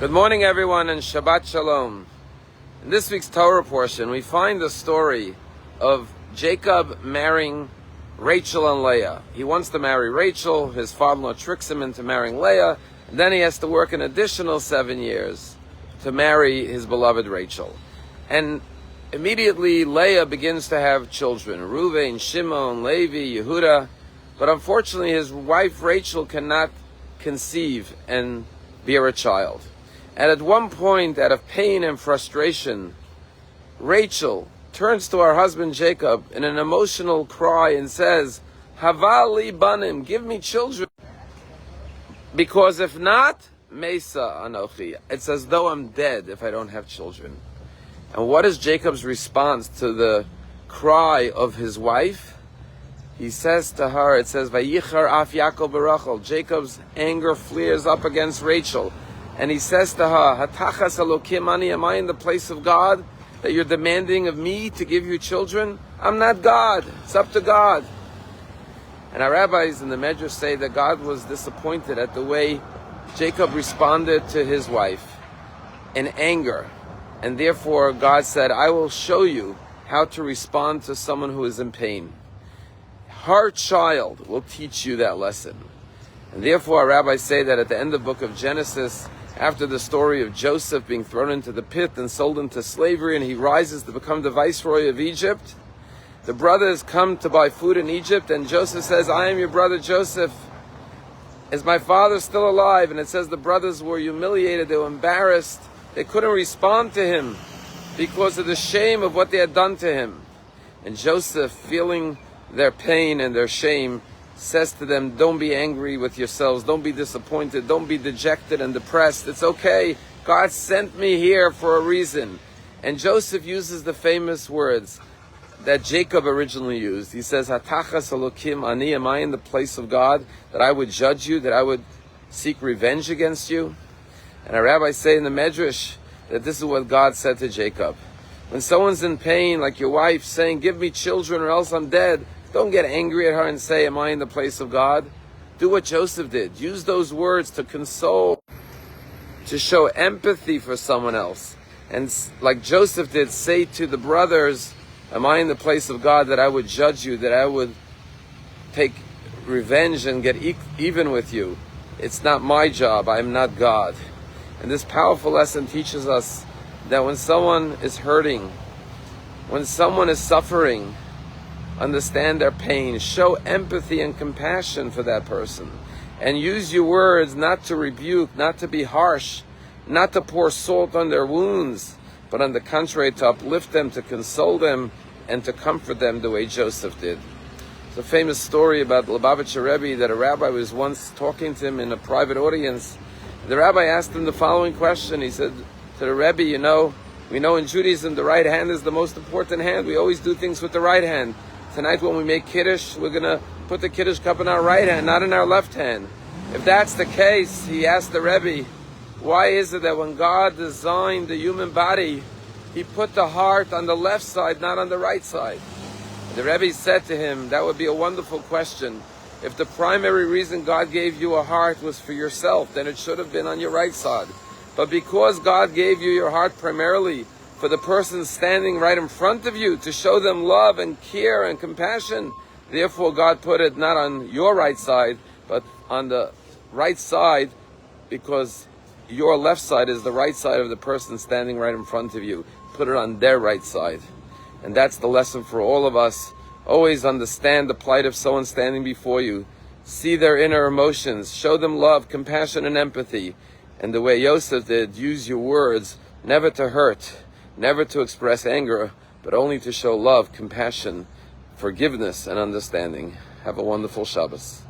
Good morning, everyone, and Shabbat Shalom. In this week's Torah portion, we find the story of Jacob marrying Rachel and Leah. He wants to marry Rachel. His father-in-law tricks him into marrying Leah. And then he has to work an additional 7 years to marry his beloved Rachel. And immediately, Leah begins to have children: Reuven, Shimon, Levi, Yehuda. But unfortunately, his wife Rachel cannot conceive and bear a child. And at one point, out of pain and frustration, Rachel turns to her husband Jacob in an emotional cry and says, "Hava li banim, give me children, because if not, mesa anochi, it's as though I'm dead if I don't have children." And what is Jacob's response to the cry of his wife? He says to her, it says, "Vayichar af Yaakov berachel." Jacob's anger flares up against Rachel. And he says to her, "Hatachas Elokim ani, am I in the place of God that you're demanding of me to give you children? I'm not God. It's up to God." And our rabbis in the Medrash say that God was disappointed at the way Jacob responded to his wife in anger. And therefore God said, "I will show you how to respond to someone who is in pain. Her child will teach you that lesson." And therefore our rabbis say that at the end of the book of Genesis, after the story of Joseph being thrown into the pit and sold into slavery, and he rises to become the viceroy of Egypt, the brothers come to buy food in Egypt, and Joseph says, "I am your brother Joseph. Is my father still alive?" And it says the brothers were humiliated, they were embarrassed, they couldn't respond to him because of the shame of what they had done to him. And Joseph, feeling their pain and their shame, says to them, "Don't be angry with yourselves, don't be disappointed, don't be dejected and depressed. It's okay. God sent me here for a reason." And Joseph uses the famous words that Jacob originally used. He says, "Hatachas Elokim ani, am I in the place of God that I would judge you, that I would seek revenge against you?" And our rabbis say in the Medrash that this is what God said to Jacob. When someone's in pain, like your wife, saying, "Give me children or else I'm dead," don't get angry at her and say, "Am I in the place of God?" Do what Joseph did. Use those words to console, to show empathy for someone else. And like Joseph did, say to the brothers, "Am I in the place of God that I would judge you, that I would take revenge and get even with you? It's not my job. I am not God." And this powerful lesson teaches us that when someone is hurting, when someone is suffering, understand their pain, show empathy and compassion for that person, and use your words not to rebuke, not to be harsh, not to pour salt on their wounds, but on the contrary, to uplift them, to console them, and to comfort them the way Joseph did. It's a famous story about Lubavitcher Rabbi that a rabbi was once talking to him in a private audience. The rabbi asked him the following question. He said to the Rebbe, we know in Judaism the right hand is the most important hand. We always do things with the right hand. Tonight when we make Kiddush, we're going to put the Kiddush cup in our right hand, not in our left hand. If that's the case, he asked the Rebbe, why is it that when God designed the human body, he put the heart on the left side, not on the right side? The Rebbe said to him, that would be a wonderful question. If the primary reason God gave you a heart was for yourself, then it should have been on your right side. But because God gave you your heart primarily for the person standing right in front of you, to show them love and care and compassion, therefore God put it not on your right side, but on the right side, because your left side is the right side of the person standing right in front of you. Put it on their right side. And that's the lesson for all of us. Always understand the plight of someone standing before you. See their inner emotions. Show them love, compassion, and empathy. And the way Yosef did, use your words never to hurt, never to express anger, but only to show love, compassion, forgiveness, and understanding. Have a wonderful Shabbos.